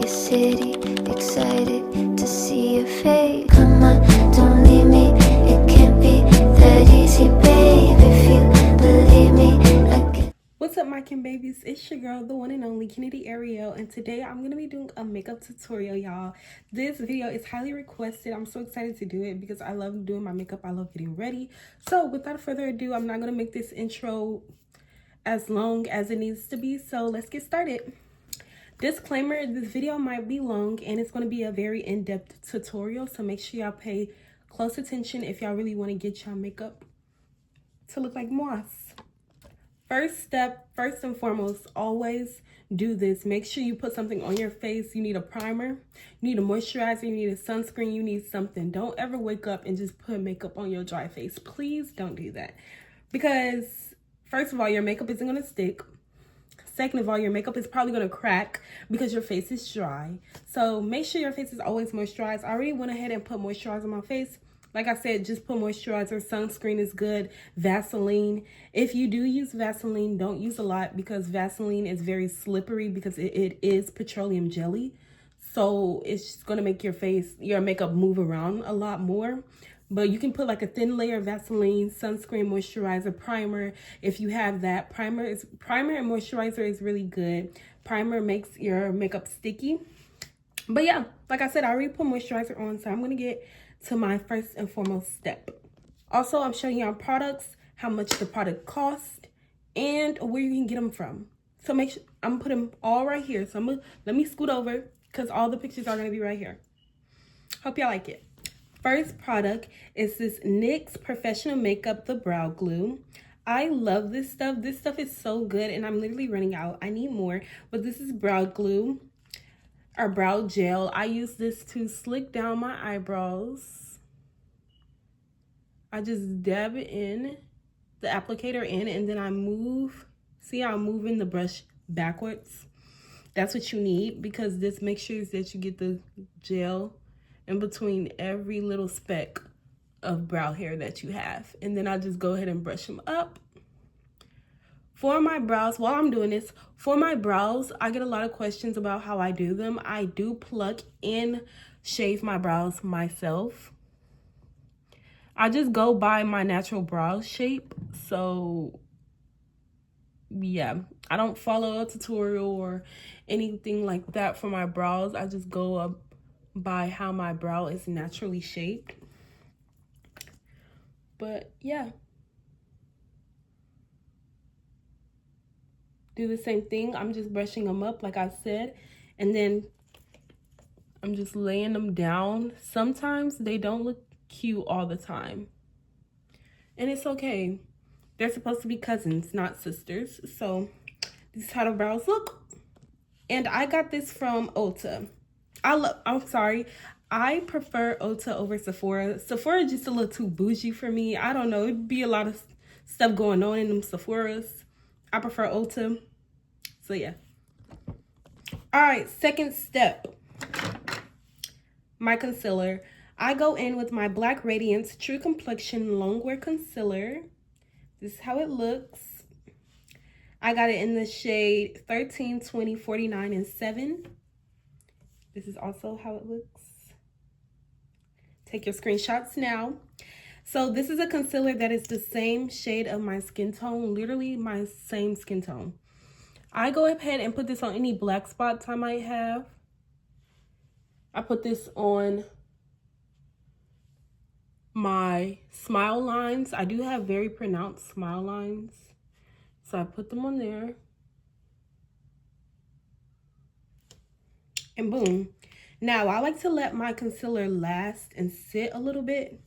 city, excited to see your face. Come on, don't leave me, it can't be that easy, babe. If you believe me, I can. What's up, my Kim babies? It's your girl, the one and only Kennedy Ariel, and today I'm gonna be doing a makeup tutorial, y'all. This video is highly requested. I'm so excited to do it because I love doing my makeup. I love getting ready. So without further ado, I'm not gonna make this intro as long as it needs to be, so let's get started. Disclaimer, this video might be long and it's going to be a very in-depth tutorial, so make sure y'all pay close attention if y'all really want to get y'all makeup to look like moss. First step, first and foremost, always do this. Make sure you put something on your face. You need a primer, you need a moisturizer, you need a sunscreen, you need something. Don't ever wake up and just put makeup on your dry face. Please don't do that, because first of all, your makeup isn't going to stick. Second of all, your makeup is probably going to crack because your face is dry. So make sure your face is always moisturized. I already went ahead and put moisturizer on my face. Like I said, just put moisturizer. Sunscreen is good. Vaseline. If you do use Vaseline, don't use a lot because Vaseline is very slippery because it is petroleum jelly. So it's just going to make your makeup move around a lot more. But you can put like a thin layer of Vaseline, sunscreen, moisturizer, primer. If you have that, primer and moisturizer is really good. Primer makes your makeup sticky. But yeah, like I said, I already put moisturizer on, so I'm going to get to my first and foremost step. Also, I'm showing y'all products, how much the product costs, and where you can get them from. So make sure, I'm going to put them all right here. So let me scoot over because all the pictures are going to be right here. Hope y'all like it. First product is this NYX Professional Makeup The Brow Glue. I love this stuff. This stuff is so good and I'm literally running out. I need more, but this is brow glue or brow gel. I use this to slick down my eyebrows. I just dab it in, the applicator in, and then I move. See how I'm moving the brush backwards? That's what you need because this makes sure that you get the gel in between every little speck of brow hair that you have. And then I just go ahead and brush them up. For my brows, while I'm doing this, for my brows, I get a lot of questions about how I do them. I do pluck and shave my brows myself. I just go by my natural brow shape. So yeah, I don't follow a tutorial or anything like that for my brows. I just go up by how my brow is naturally shaped. But yeah, do the same thing. I'm just brushing them up like I said, and then I'm just laying them down. Sometimes they don't look cute all the time, and it's okay. They're supposed to be cousins, not sisters. So this is how the brows look. And I got this from Ulta. I prefer Ulta over Sephora. Sephora is just a little too bougie for me. I don't know. It'd be a lot of stuff going on in them Sephoras. I prefer Ulta. So yeah. All right, second step. My concealer. I go in with my Black Radiance True Complexion Longwear Concealer. This is how it looks. I got it in the shade 13, 20, 49, and 7. This is also how it looks. Take your screenshots now. So this is a concealer that is the same shade of my skin tone, literally my same skin tone. I go ahead and put this on any black spots I might have. I put this on my smile lines. I do have very pronounced smile lines, so I put them on there. And boom. Now, I like to let my concealer last and sit a little bit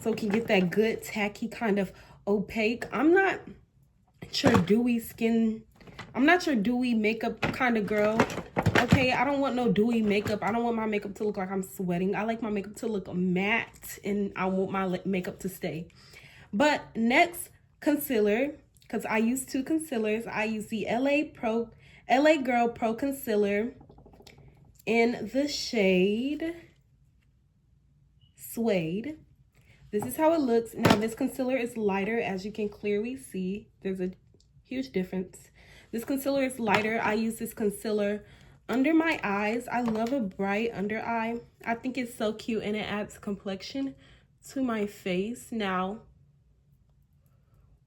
so it can get that good tacky kind of opaque. I'm not your dewy makeup kind of girl. Okay, I don't want no dewy makeup. I don't want my makeup to look like I'm sweating. I like my makeup to look matte and I want my makeup to stay. But next, concealer, because I use two concealers. I use the LA Girl Pro Concealer in the shade Suede. This is how it looks. Now this concealer is lighter, as you can clearly see. There's a huge difference. This concealer is lighter. I use this concealer under my eyes, I love a bright under eye. I think it's so cute and it adds complexion to my face. Now,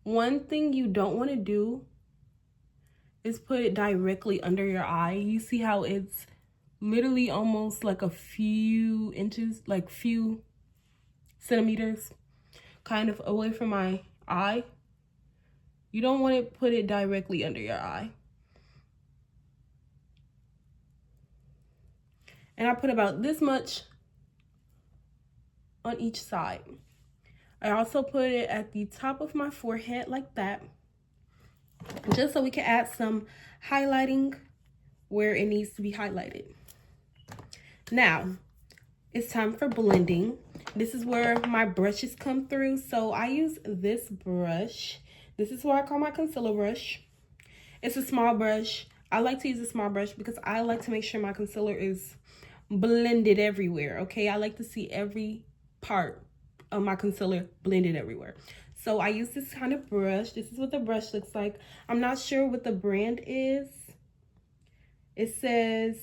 one thing you don't want to do is put it directly under your eye. You see how it's literally almost like a few inches, like few centimeters kind of away from my eye. You don't want to put it directly under your eye. And I put about this much on each side. I also put it at the top of my forehead like that, just so we can add some highlighting where it needs to be highlighted. Now, it's time for blending. This is where my brushes come through. So I use this brush. This is what I call my concealer brush. It's a small brush. I like to use a small brush because I like to make sure my concealer is blended everywhere, okay? I like to see every part of my concealer blended everywhere. So I use this kind of brush. This is what the brush looks like. I'm not sure what the brand is. It says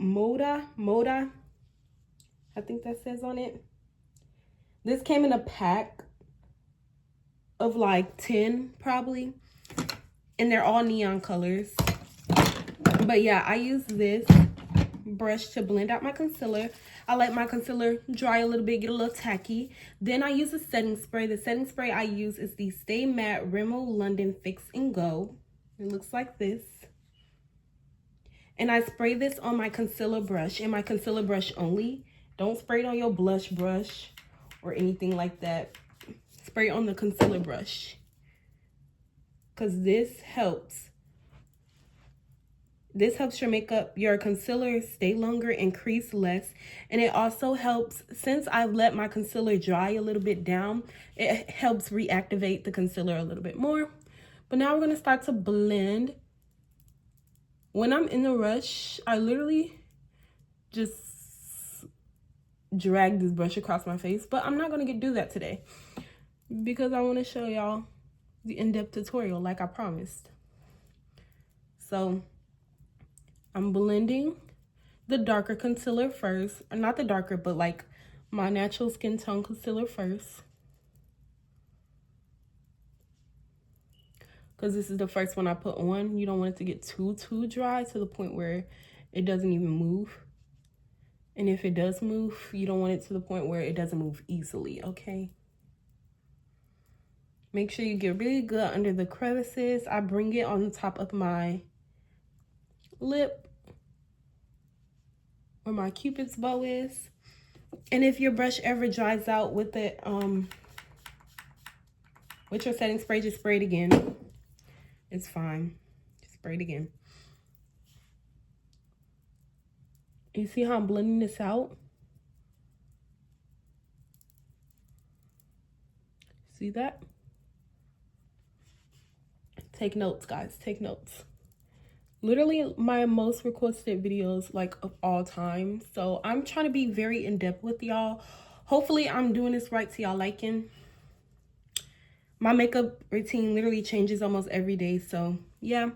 Moda. I think that says on it. This came in a pack of like 10 probably. And they're all neon colors. But yeah, I use this brush to blend out my concealer. I let my concealer dry a little bit, get a little tacky. Then I use a setting spray. The setting spray I use is the Stay Matte Rimmel London Fix and Go. It looks like this. And I spray this on my concealer brush, and my concealer brush only. Don't spray it on your blush brush or anything like that. Spray it on the concealer brush, because this helps your makeup, your concealer stay longer and crease less. And it also helps, since I've let my concealer dry a little bit down, it helps reactivate the concealer a little bit more. But now we're going to start to blend. When I'm in a rush, I literally just drag this brush across my face. But I'm not going to do that today because I want to show y'all the in-depth tutorial like I promised. So I'm blending the darker concealer first. Or not the darker, but like my natural skin tone concealer first. Because this is the first one I put on. You don't want it to get too dry to the point where it doesn't even move. And if it does move, you don't want it to the point where it doesn't move easily, okay? Make sure you get really good under the crevices. I bring it on the top of my lip where my Cupid's bow is. And if your brush ever dries out with it, with your setting spray, just spray it again. It's fine. Just spray it again. You see how I'm blending this out? See that? Take notes, guys. Take notes. Literally my most requested videos like of all time. So I'm trying to be very in-depth with y'all. Hopefully I'm doing this right to y'all liking. My makeup routine literally changes almost every day, so yeah.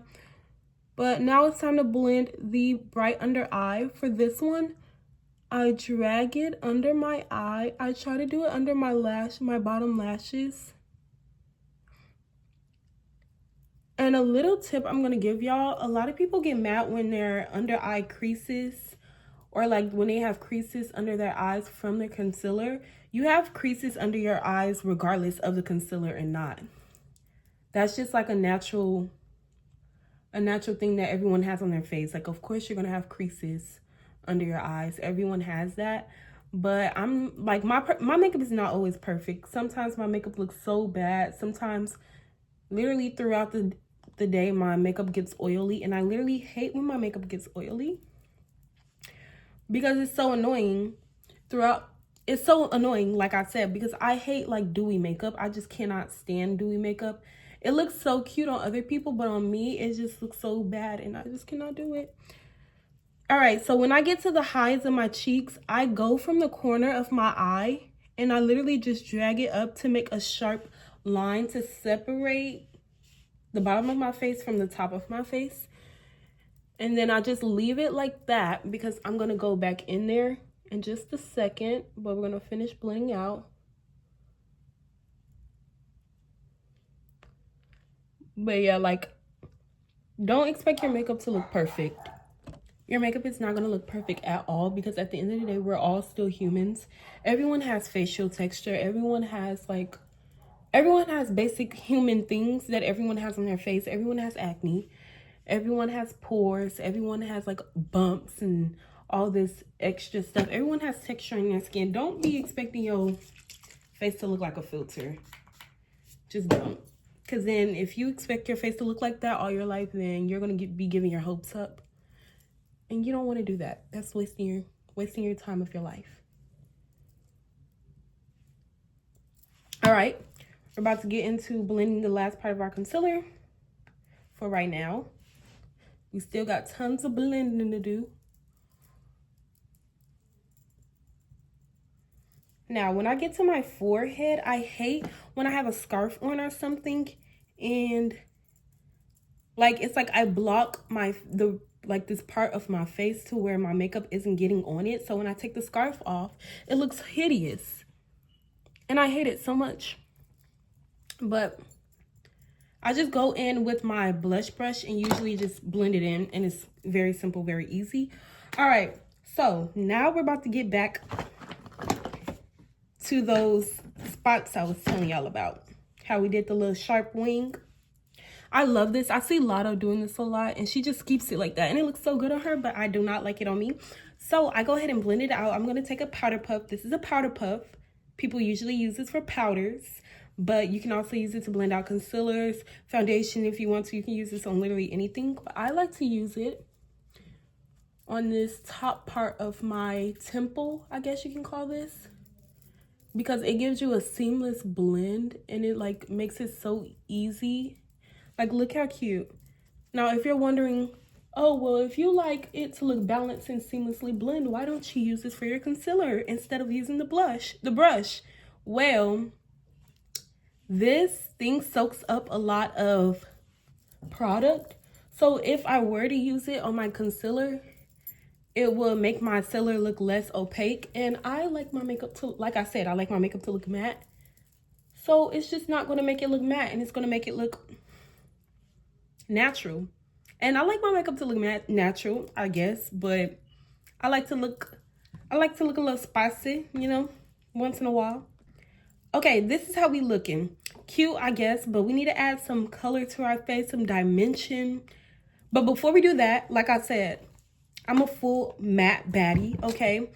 But now it's time to blend the bright under eye. For this one, I drag it under my eye. I try to do it under my bottom lashes. And a little tip I'm going to give y'all, a lot of people get mad when their under eye creases, or like when they have creases under their eyes from their concealer. You have creases under your eyes regardless of the concealer or not. That's just like a natural thing that everyone has on their face. Like, of course you're going to have creases under your eyes. Everyone has that. But I'm like, my makeup is not always perfect. Sometimes my makeup looks so bad. Sometimes literally throughout the day my makeup gets oily, and I literally hate when my makeup gets oily because it's so annoying it's so annoying, like I said, because I hate like dewy makeup. I just cannot stand dewy makeup. It looks so cute on other people, but on me it just looks so bad, and I just cannot do it. All right, so when I get to the highs of my cheeks, I go from the corner of my eye and I literally just drag it up to make a sharp line to separate the bottom of my face from the top of my face. And then I just leave it like that because I'm going to go back in there in just a second. But we're going to finish blending out. But yeah, like, don't expect your makeup to look perfect. Your makeup is not going to look perfect at all because at the end of the day, we're all still humans. Everyone has facial texture. Everyone has basic human things that everyone has on their face. Everyone has acne. Everyone has pores. Everyone has like bumps and all this extra stuff. Everyone has texture in their skin. Don't be expecting your face to look like a filter. Just don't. Because then if you expect your face to look like that all your life, then you're going to be giving your hopes up. And you don't want to do that. That's wasting your time of your life. All right. We're about to get into blending the last part of our concealer for right now. We still got tons of blending to do. Now, when I get to my forehead, I hate when I have a scarf on or something and like it's like I block this part of my face to where my makeup isn't getting on it. So when I take the scarf off, it looks hideous. And I hate it so much. But I just go in with my blush brush and usually just blend it in. And it's very simple, very easy. All right. So now we're about to get back to those spots I was telling y'all about. How we did the little sharp wing. I love this. I see Lotto doing this a lot and she just keeps it like that. And it looks so good on her, but I do not like it on me. So I go ahead and blend it out. I'm going to take a powder puff. This is a powder puff. People usually use this for powders, but you can also use it to blend out concealers, foundation if you want to. You can use this on literally anything. But I like to use it on this top part of my temple, I guess you can call this. Because it gives you a seamless blend and it like makes it so easy. Like, look how cute. Now, if you're wondering, oh, well, if you like it to look balanced and seamlessly blend, why don't you use this for your concealer instead of using the brush? Well, this thing soaks up a lot of product. So if I were to use it on my concealer, it will make my concealer look less opaque. And I like my makeup to, like I said, I like my makeup to look matte. So it's just not going to make it look matte and it's going to make it look natural. And I like my makeup to look natural, I guess, but I like to look a little spicy, you know, once in a while. Okay, this is how we looking. Cute, I guess, but we need to add some color to our face, some dimension. But before we do that, like I said, I'm a full matte baddie, okay?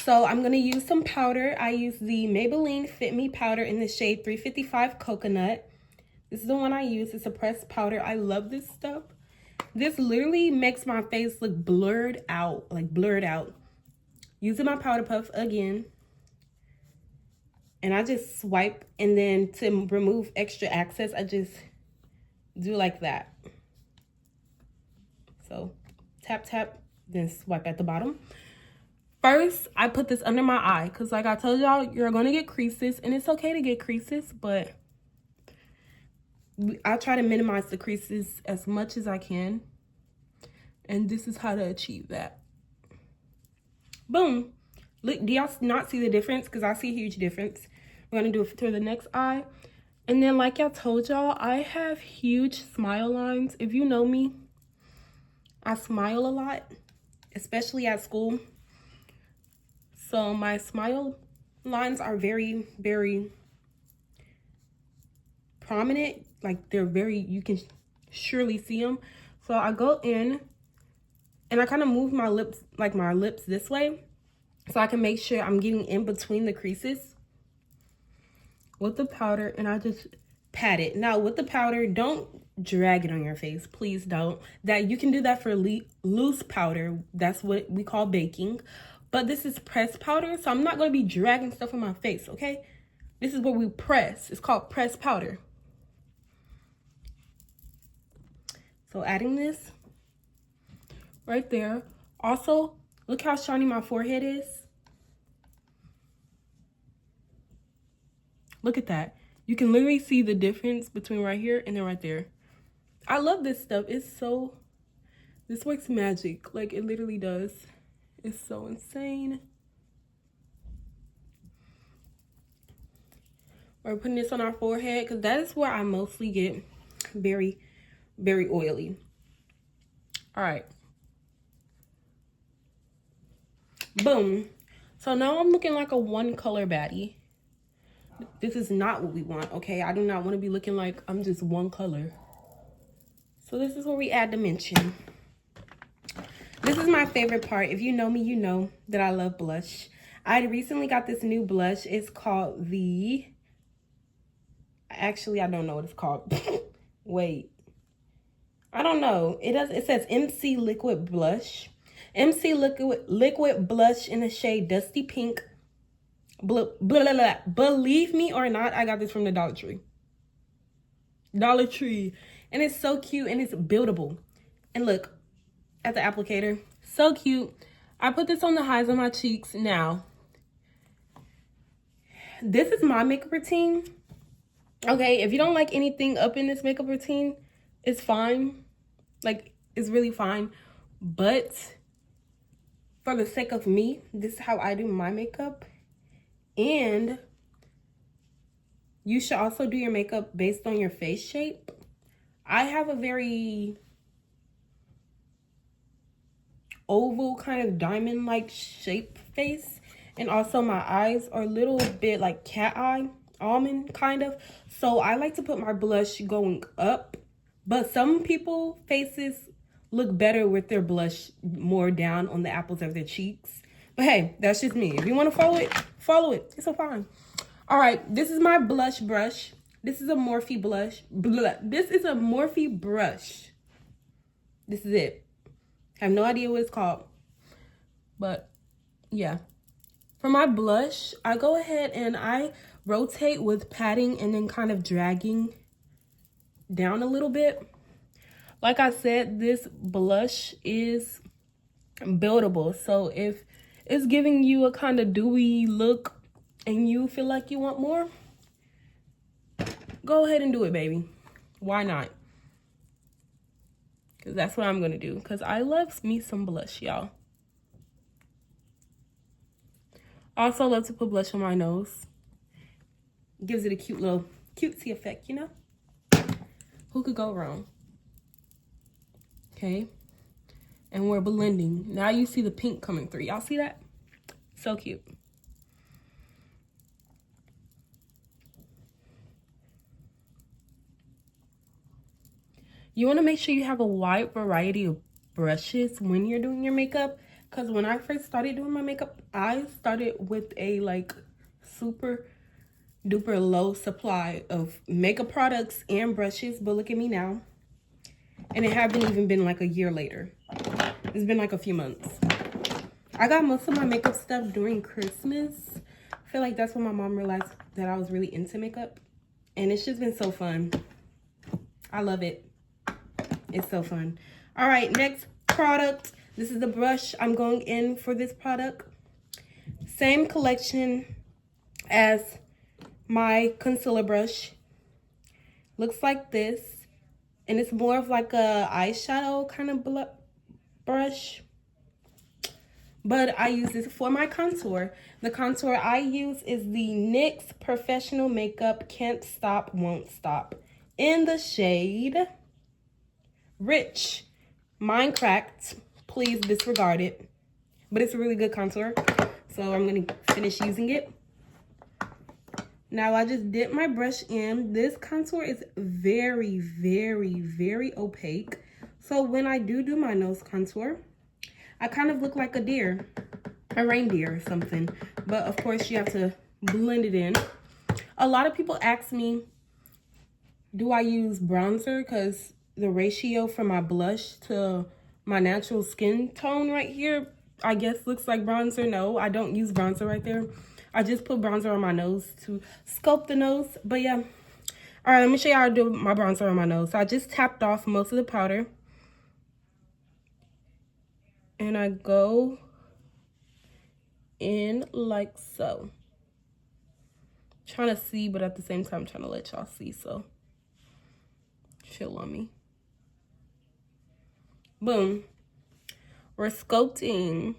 So I'm going to use some powder. I use the Maybelline Fit Me powder in the shade 355 Coconut. This is the one I use. It's a pressed powder. I love this stuff. This literally makes my face look blurred out, like blurred out. Using my powder puff again. And I just swipe, and then to remove extra excess, I just do like that. So tap, tap, then swipe at the bottom. First, I put this under my eye because like I told y'all, you're going to get creases. And it's okay to get creases, but I try to minimize the creases as much as I can. And this is how to achieve that. Boom. Look, do y'all not see the difference? Because I see a huge difference. We're going to do it to the next eye. And then like I told y'all, I have huge smile lines. If you know me, I smile a lot, especially at school. So my smile lines are very, very prominent. Like they're very, you can surely see them. So I go in and I kind of move my lips this way so I can make sure I'm getting in between the creases with the powder, and I just pat it. Now with the powder, don't drag it on your face, please don't. That you can do that for loose powder. That's what we call baking, but this is pressed powder, so I'm not going to be dragging stuff on my face, okay? This is what we press. It's called pressed powder. So adding this right there. Also, look how shiny my forehead is. Look at that. You can literally see the difference between right here and then right there. I love this stuff. It's so This works magic. Like, it literally does. It's so insane. We're putting this on our forehead because that is where I mostly get very, very oily. All right. Boom. So now I'm looking like a one color baddie. This is not what we want, okay? I do not want to be looking like I'm just one color. So this is where we add dimension. This is my favorite part. If you know me, you know that I love blush. I recently got this new blush. It's called the... Actually, I don't know what it's called. Wait. I don't know. It says MC Liquid Blush. MC Liquid Blush in the shade Dusty Pink. Blah, blah, blah, blah. Believe me or not, I got this from the Dollar Tree. Dollar Tree. And it's so cute and it's buildable. And look at the applicator. So cute. I put this on the highs of my cheeks. Now, this is my makeup routine. Okay, if you don't like anything up in this makeup routine, it's fine. Like, it's really fine. But for the sake of me, this is how I do my makeup. And you should also do your makeup based on your face shape. I have a very oval kind of diamond-like shape face. And also my eyes are a little bit like cat eye, almond kind of. So I like to put my blush going up. But some people faces look better with their blush more down on the apples of their cheeks. But hey, that's just me. If you want to follow it, follow it. It's so fine. All right, this is my blush brush. This is a Morphe blush. This is a Morphe brush. This is it. I have no idea what it's called. But yeah. For my blush, I go ahead and I rotate with patting and then kind of dragging down a little bit. Like I said, this blush is buildable. So if it's giving you a kind of dewy look and you feel like you want more, go ahead and do it, baby. Why not? Because that's what I'm going to do. Because I love me some blush, y'all. I also love to put blush on my nose. Gives it a cute little cutesy effect, you know? Who could go wrong? Okay. And we're blending. Now you see the pink coming through. Y'all see that? So cute. You want to make sure you have a wide variety of brushes when you're doing your makeup. Because when I first started doing my makeup, I started with a like super duper low supply of makeup products and brushes. But look at me now. And it haven't even been like a year later. It's been like a few months. I got most of my makeup stuff during Christmas. I feel like that's when my mom realized that I was really into makeup. And it's just been so fun. I love it. It's so fun. All right, next product. This is the brush I'm going in for this product. Same collection as my concealer brush. Looks like this. And it's more of like a eyeshadow kind of brush. But I use this for my contour. The contour I use is the NYX Professional Makeup Can't Stop, Won't Stop. In the shade Rich. Mine cracked. Please disregard it. But it's a really good contour. So I'm going to finish using it. Now I just dipped my brush in. This contour is very, very, very opaque. So when I do my nose contour, I kind of look like a deer, a reindeer or something. But of course you have to blend it in. A lot of people ask me, do I use bronzer? Because the ratio from my blush to my natural skin tone right here, I guess looks like bronzer. No, I don't use bronzer right there. I just put bronzer on my nose to sculpt the nose. But yeah. All right, let me show you how to do my bronzer on my nose. So I just tapped off most of the powder. And I go in like so. Trying to see, but at the same time trying to let y'all see. So chill on me. Boom. or sculpting.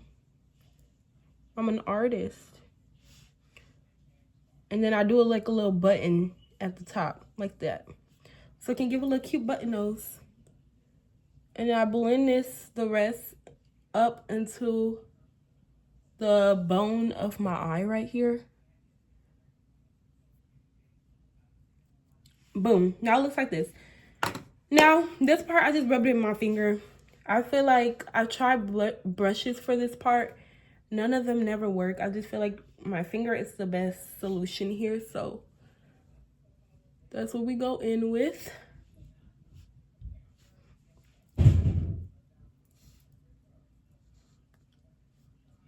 I'm an artist. And then I do like a little button at the top, like that. So I can give a little cute button nose. And then I blend the rest up into the bone of my eye right here. Boom. Now it looks like this. Now, this part, I just rubbed it in my finger. I feel like I've tried brushes for this part. None of them never work. I just feel like my finger is the best solution here. So that's what we go in with.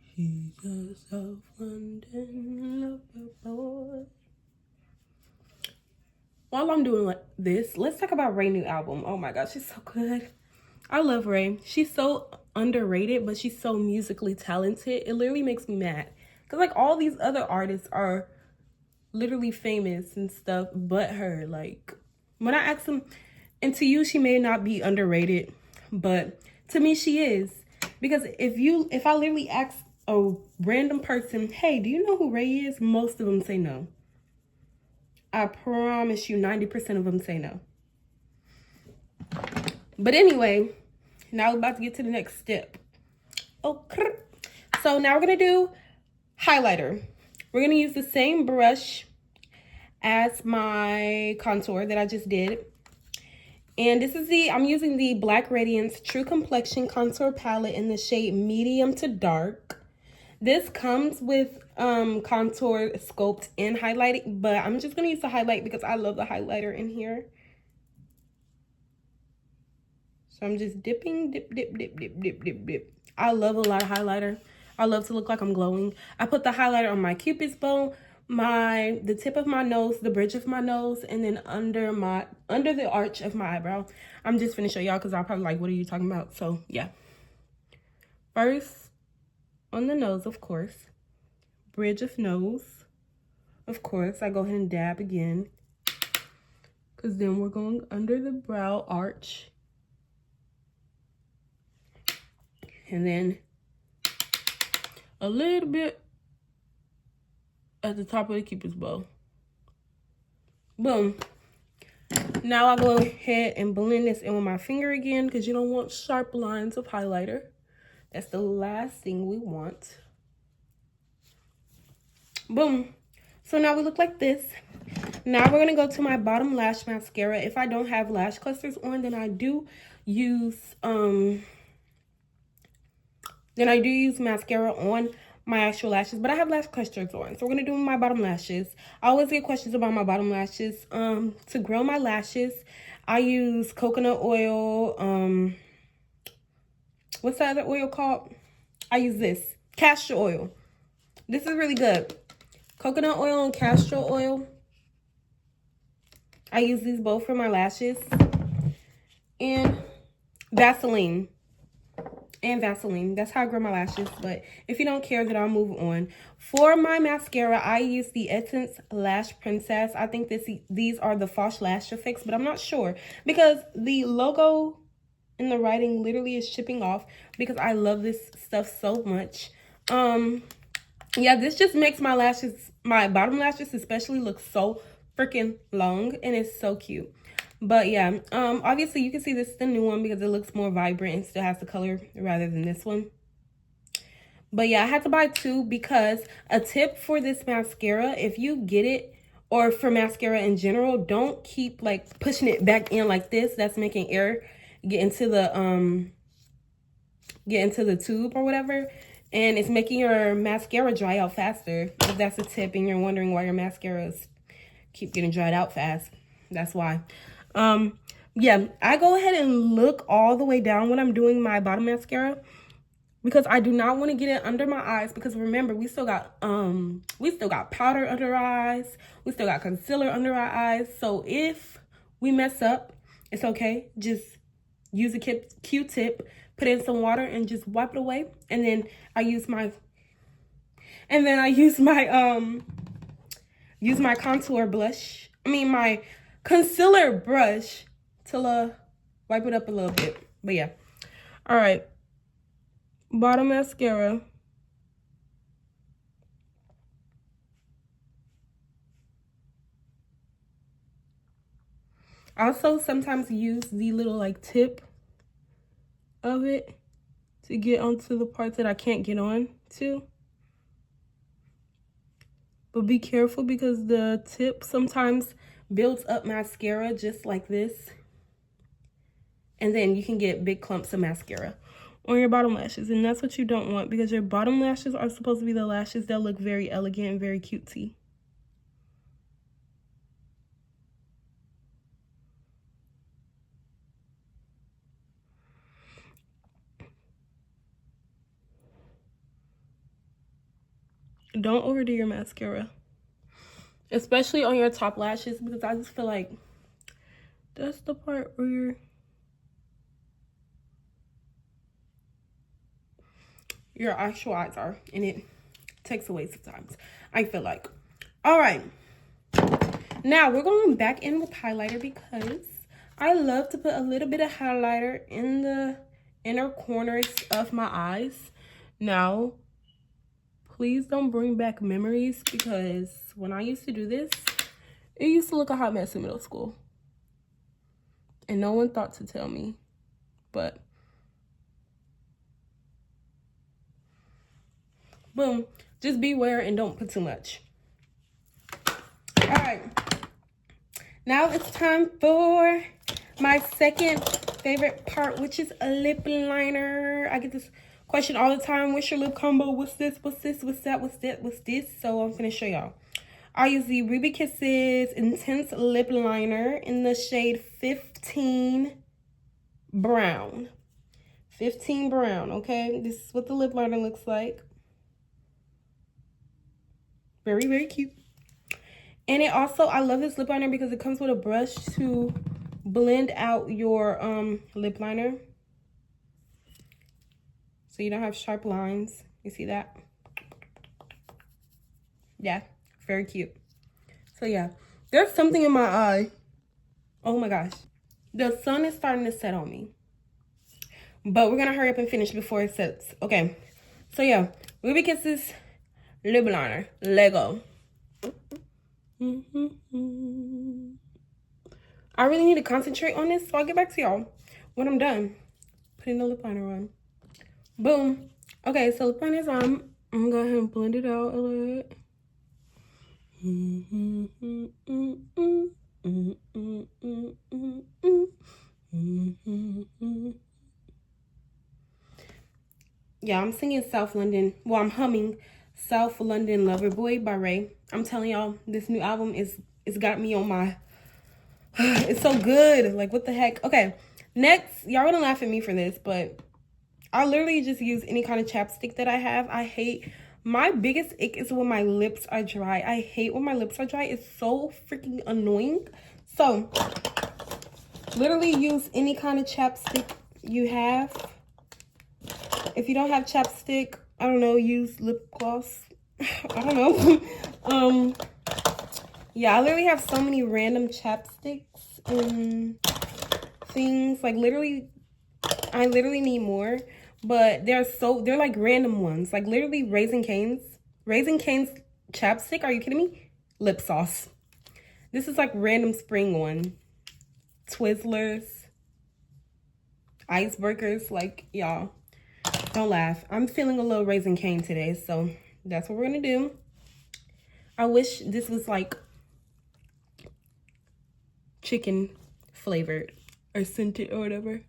He's a self-funding lover boy. While I'm doing this, let's talk about Ray's new album. Oh my gosh, she's so good. I love Ray. She's so underrated, but she's so musically talented. It literally makes me mad. Because like all these other artists are literally famous and stuff, but her. Like when I ask them, and to you, she may not be underrated, but to me, she is. Because if I literally ask a random person, hey, do you know who Ray is? Most of them say no. I promise you 90% of them say no. But anyway, now we're about to get to the next step. Okay. So now we're going to do highlighter. We're going to use the same brush as my contour that I just did. And this is I'm using the Black Radiance True Complexion Contour Palette in the shade Medium to Dark. This comes with contour, sculpt, and highlighting, but I'm just going to use the highlight because I love the highlighter in here. So I'm just dipping, dip, dip, dip, dip, dip, dip, dip. I love a lot of highlighter. I love to look like I'm glowing. I put the highlighter on my Cupid's bow, the tip of my nose, the bridge of my nose, and then under the arch of my eyebrow. I'm just finna show y'all because I'll probably like, what are you talking about? So yeah. First, on the nose, of course. Bridge of nose. Of course, I go ahead and dab again. Because then we're going under the brow arch. And then a little bit at the top of the Cupid's bow. Boom. Now I go ahead and blend this in with my finger again because you don't want sharp lines of highlighter. That's the last thing we want. Boom. So now we look like this. Now we're going to go to my bottom lash mascara. If I don't have lash clusters on, then I do use mascara on my actual lashes, but I have lash clusters on. So we're going to do my bottom lashes. I always get questions about my bottom lashes. To grow my lashes, I use coconut oil. What's the other oil called? I use this, castor oil. This is really good. Coconut oil and castor oil. I use these both for my lashes. And Vaseline. That's how I grow my lashes. But if you don't care, then I'll move on. For my mascara, I use the Essence Lash Princess. I think these are the False Lash Effects, but I'm not sure. Because the logo in the writing literally is shipping off. Because I love this stuff so much. Yeah, this just makes my lashes, my bottom lashes especially, look so freaking long. And it's so cute. But yeah, obviously you can see this is the new one because it looks more vibrant and still has the color rather than this one. But yeah, I had to buy two because a tip for this mascara, if you get it, or for mascara in general, don't keep like pushing it back in like this. That's making air get into the tube or whatever. And it's making your mascara dry out faster. If that's a tip and you're wondering why your mascaras keep getting dried out fast, that's why. Yeah, I go ahead and look all the way down when I'm doing my bottom mascara because I do not want to get it under my eyes because remember, we still got powder under our eyes. We still got concealer under our eyes. So if we mess up, it's okay. Just use a Q-tip, put in some water and just wipe it away. And then I use my contour blush. My concealer brush to wipe it up a little bit. But yeah. All right. bottom mascara. I also sometimes use the little like tip of it to get onto the parts that I can't get on to. But be careful because the tip sometimes builds up mascara just like this. And then you can get big clumps of mascara on your bottom lashes. And that's what you don't want because your bottom lashes are supposed to be the lashes that look very elegant and very cutesy. Don't overdo your mascara, especially on your top lashes, because I just feel like that's the part where your actual eyes are, and it takes away sometimes, I feel like. All right, now we're going back in with highlighter because I love to put a little bit of highlighter in the inner corners of my eyes. Now, please don't bring back memories because when I used to do this, it used to look a hot mess in middle school. And no one thought to tell me, but boom, just beware and don't put too much. All right, now it's time for my second favorite part, which is a lip liner. I get this question all the time. What's your lip combo? What's this? What's this? What's that? What's that? What's this? So I'm gonna show y'all. I use the Ruby Kisses Intense Lip Liner in the shade 15 Brown. 15 Brown, okay? This is what the lip liner looks like. Very, very cute. And it also, I love this lip liner because it comes with a brush to blend out your lip liner. So you don't have sharp lines. You see that? Yeah, very cute. So yeah, there's something in my eye. Oh my gosh. The sun is starting to set on me. But we're gonna hurry up and finish before it sets. Okay. So yeah, Ruby Kisses lip liner. Lego. I really need to concentrate on this, so I'll get back to y'all when I'm done putting the lip liner on. Boom. Okay, so lip liner's on. I'm gonna go ahead and blend it out a little bit. Yeah, I'm singing South London. Well, I'm humming South London Lover Boy by Ray. I'm telling y'all, this new album it's got me on my it's so good. Like, what the heck? Okay, next, y'all gonna laugh at me for this, but I literally just use any kind of chapstick that I have. I hate, my biggest ick is when my lips are dry. I hate when my lips are dry. It's so freaking annoying. So, literally use any kind of chapstick you have. If you don't have chapstick, I don't know, use lip gloss. I don't know. Yeah, I literally have so many random chapsticks and things. Like, literally, I literally need more. But they're like random ones. Like, literally Raisin Cane's chapstick. Are you kidding me? Lip sauce. This is like random spring one. Twizzlers. Icebreakers. Like, y'all, don't laugh. I'm feeling a little Raisin Cane today. So that's what we're going to do. I wish this was like chicken flavored or scented or whatever.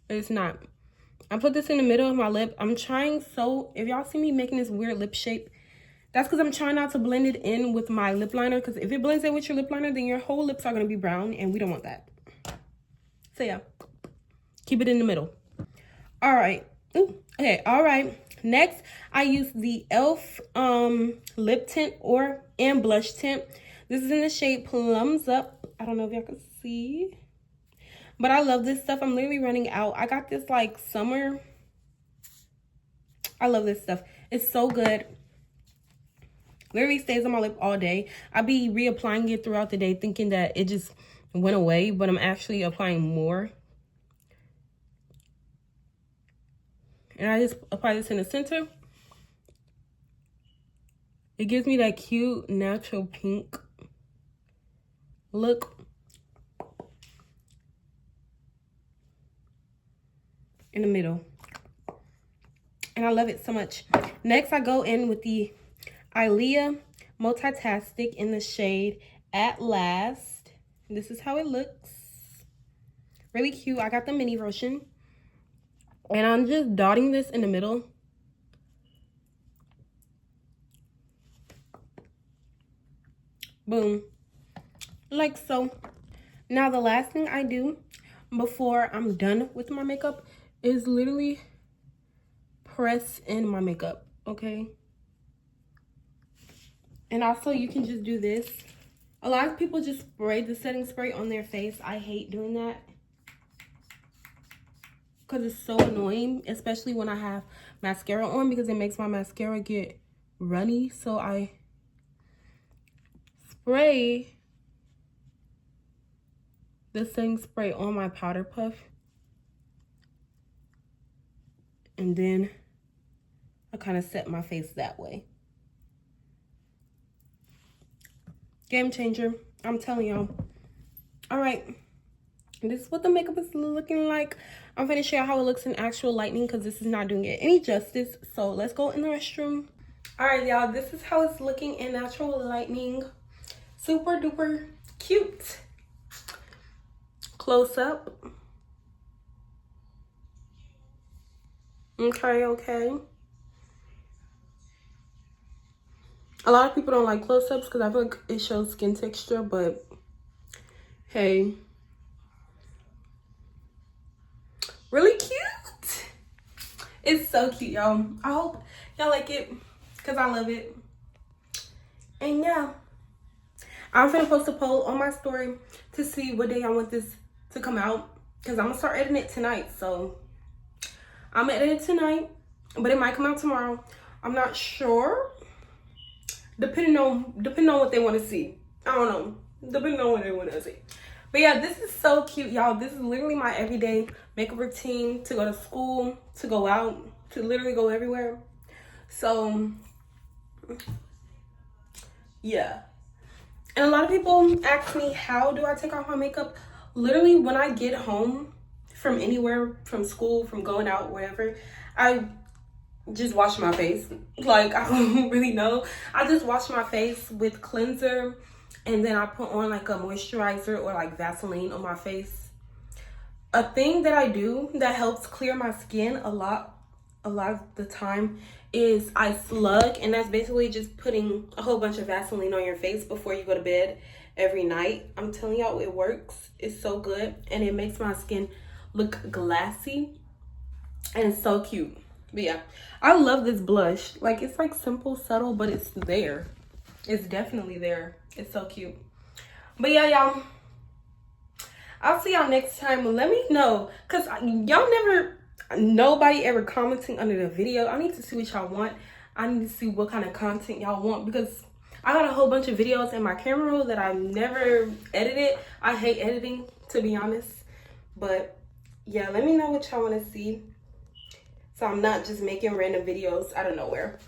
It's not. I put this in the middle of my lip. I'm trying, so if y'all see me making this weird lip shape, that's because I'm trying not to blend it in with my lip liner, because if it blends in with your lip liner, then your whole lips are going to be brown, and we don't want that. So yeah, keep it in the middle. All right. Ooh, okay, all right. Next, I use the e.l.f. lip tint and blush tint. This is in the shade Plums Up. I don't know if y'all can see, but I love this stuff. I'm literally running out. I got this like summer. I love this stuff. It's so good. Literally stays on my lip all day. I be reapplying it throughout the day thinking that it just went away, but I'm actually applying more. And I just apply this in the center. It gives me that cute natural pink look. In the middle. And I love it so much. Next, I go in with the Ariel Multitastic in the shade At Last. This is how it looks. Really cute. I got the mini version. And I'm just dotting this in the middle. Boom. Like so. Now, the last thing I do before I'm done with my makeup is literally press in my makeup, okay? And also, you can just do this. A lot of people just spray the setting spray on their face. I hate doing that because it's so annoying, especially when I have mascara on, because it makes my mascara get runny. So I spray the setting spray on my powder puff, and then I kind of set my face that way. Game changer, I'm telling y'all. All right, this is what the makeup is looking like. I'm gonna show you how it looks in actual lighting because this is not doing it any justice. So let's go in the restroom. All right, y'all, this is how it's looking in natural lighting. Super duper cute. Close up. Okay. A lot of people don't like close-ups because I feel like it shows skin texture, but hey. Really cute. It's so cute, y'all. I hope y'all like it because I love it. And yeah, I'm gonna post a poll on my story to see what day I want this to come out, because I'm gonna start editing it tonight. So I'm gonna edit it tonight, but it might come out tomorrow. I'm not sure. Depending on what they want to see. I don't know. Depending on what they want to see. But yeah, this is so cute, y'all. This is literally my everyday makeup routine to go to school, to go out, to literally go everywhere. So yeah. And a lot of people ask me, how do I take off my makeup? Literally, when I get home from anywhere, from school, from going out, wherever, I just wash my face. Like, I don't really know. I just wash my face with cleanser, and then I put on like a moisturizer or like Vaseline on my face. A thing that I do that helps clear my skin a lot of the time is I slug, and that's basically just putting a whole bunch of Vaseline on your face before you go to bed every night. I'm telling y'all, it works. It's so good, and it makes my skin look glassy, and it's so cute. But yeah, I love this blush. Like, it's like simple, subtle, but it's there. It's definitely there. It's so cute. But yeah, y'all, I'll see y'all next time. Let me know, because y'all nobody ever commenting under the video. I need to see what y'all want. I need to see what kind of content y'all want, because I got a whole bunch of videos in my camera roll that I've never edited. I hate editing, to be honest. But yeah, let me know what y'all want to see, so I'm not just making random videos out of nowhere.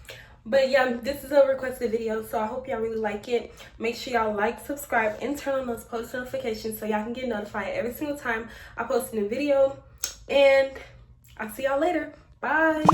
But yeah, this is a requested video, so I hope y'all really like it. Make sure y'all like, subscribe, and turn on those post notifications so y'all can get notified every single time I post a new video. And I'll see y'all later. Bye.